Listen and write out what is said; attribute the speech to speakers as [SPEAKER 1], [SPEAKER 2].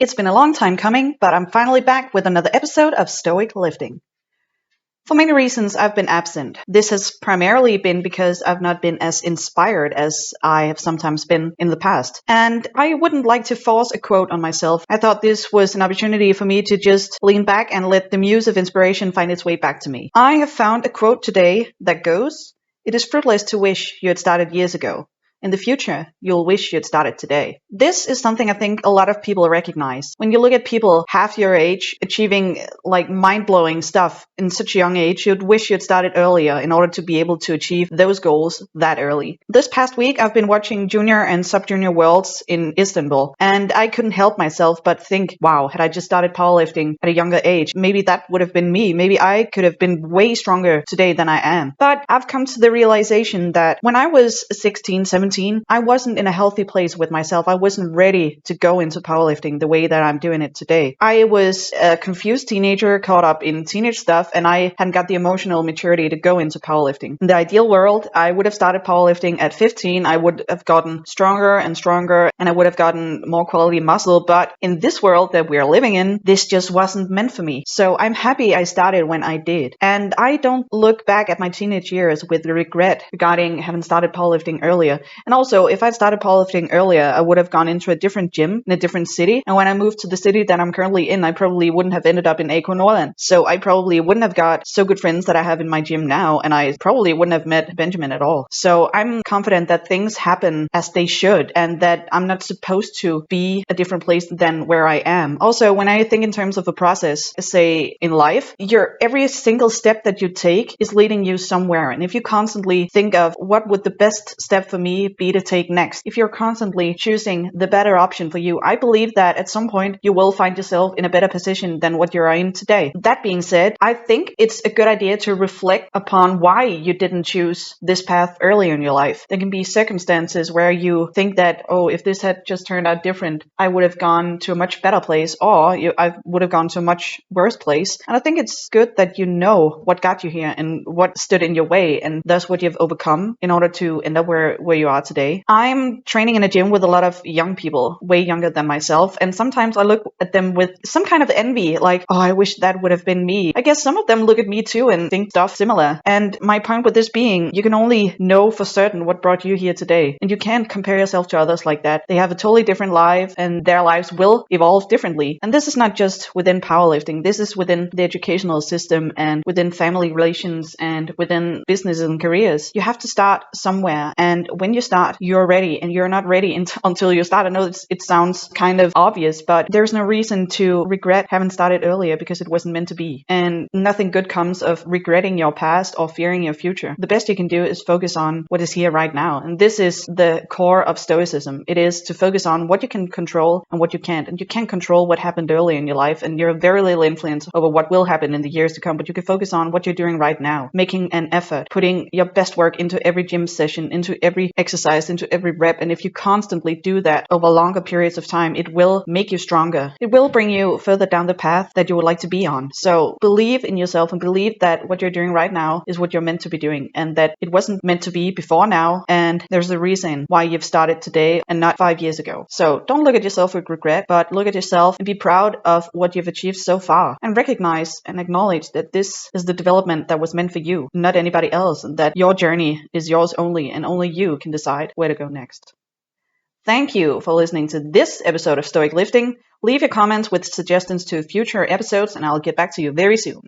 [SPEAKER 1] It's been a long time coming, but I'm finally back with another episode of Stoic Lifting. For many reasons, I've been absent. This has primarily been because I've not been as inspired as I have sometimes been in the past. And I wouldn't like to force a quote on myself. I thought this was an opportunity for me to just lean back and let the muse of inspiration find its way back to me. I have found a quote today that goes, "It is fruitless to wish you had started years ago. In the future, you'll wish you had started today." This is something I think a lot of people recognize. When you look at people half your age achieving like mind-blowing stuff in such a young age, you'd wish you'd started earlier in order to be able to achieve those goals that early. This past week, I've been watching Junior and Sub-Junior Worlds in Istanbul, and I couldn't help myself but think, wow, had I just started powerlifting at a younger age, maybe that would have been me. Maybe I could have been way stronger today than I am. But I've come to the realization that when I was 16, 17, I wasn't in a healthy place with myself. I wasn't ready to go into powerlifting the way that I'm doing it today. I was a confused teenager caught up in teenage stuff, and I hadn't got the emotional maturity to go into powerlifting. In the ideal world, I would have started powerlifting at 15. I would have gotten stronger and stronger, and I would have gotten more quality muscle. But in this world that we are living in, this just wasn't meant for me. So I'm happy I started when I did. And I don't look back at my teenage years with regret regarding having started powerlifting earlier. And also, if I'd started powerlifting earlier, I would have gone into a different gym in a different city. And when I moved to the city that I'm currently in, I probably wouldn't have ended up in Eko Norland. So I probably wouldn't have got so good friends that I have in my gym now. And I probably wouldn't have met Benjamin at all. So I'm confident that things happen as they should and that I'm not supposed to be a different place than where I am. Also, when I think in terms of a process, say in life, every single step that you take is leading you somewhere. And if you constantly think of what would the best step for me be to take next, if you're constantly choosing the better option for you, I believe that at some point you will find yourself in a better position than what you're in today. That being said, I think it's a good idea to reflect upon why you didn't choose this path earlier in your life. There can be circumstances where you think that, oh, if this had just turned out different, I would have gone to a much better place, or I would have gone to a much worse place. And I think it's good that you know what got you here and what stood in your way, and thus what you've overcome in order to end up where you are today. I'm training in a gym with a lot of young people, way younger than myself, and sometimes I look at them with some kind of envy, like, oh, I wish that would have been me. I guess some of them look at me too and think stuff similar. And my point with this being, you can only know for certain what brought you here today, and you can't compare yourself to others like that. They have a totally different life, and their lives will evolve differently. And this is not just within powerlifting. This is within the educational system and within family relations and within businesses and careers. You have to start somewhere, and when you start, you're ready, and you're not ready until you start. I know it sounds kind of obvious, but there's no reason to regret having started earlier because it wasn't meant to be. And nothing good comes of regretting your past or fearing your future. The best you can do is focus on what is here right now. And this is the core of Stoicism. It is to focus on what you can control and what you can't. And you can't control what happened earlier in your life, and you're very little influence over what will happen in the years to come, but you can focus on what you're doing right now, making an effort, putting your best work into every gym session, into every exercise, into every rep. And if you constantly do that over longer periods of time, it will make you stronger. It will bring you further down the path that you would like to be on. So believe in yourself and believe that what you're doing right now is what you're meant to be doing, and that it wasn't meant to be before now. And there's a reason why you've started today and not 5 years ago. So don't look at yourself with regret, but look at yourself and be proud of what you've achieved so far, and recognize and acknowledge that this is the development that was meant for you, not anybody else, and that your journey is yours only, and only you can decide where to go next. Thank you for listening to this episode of Stoic Lifting. Leave your comments with suggestions to future episodes, and I'll get back to you very soon.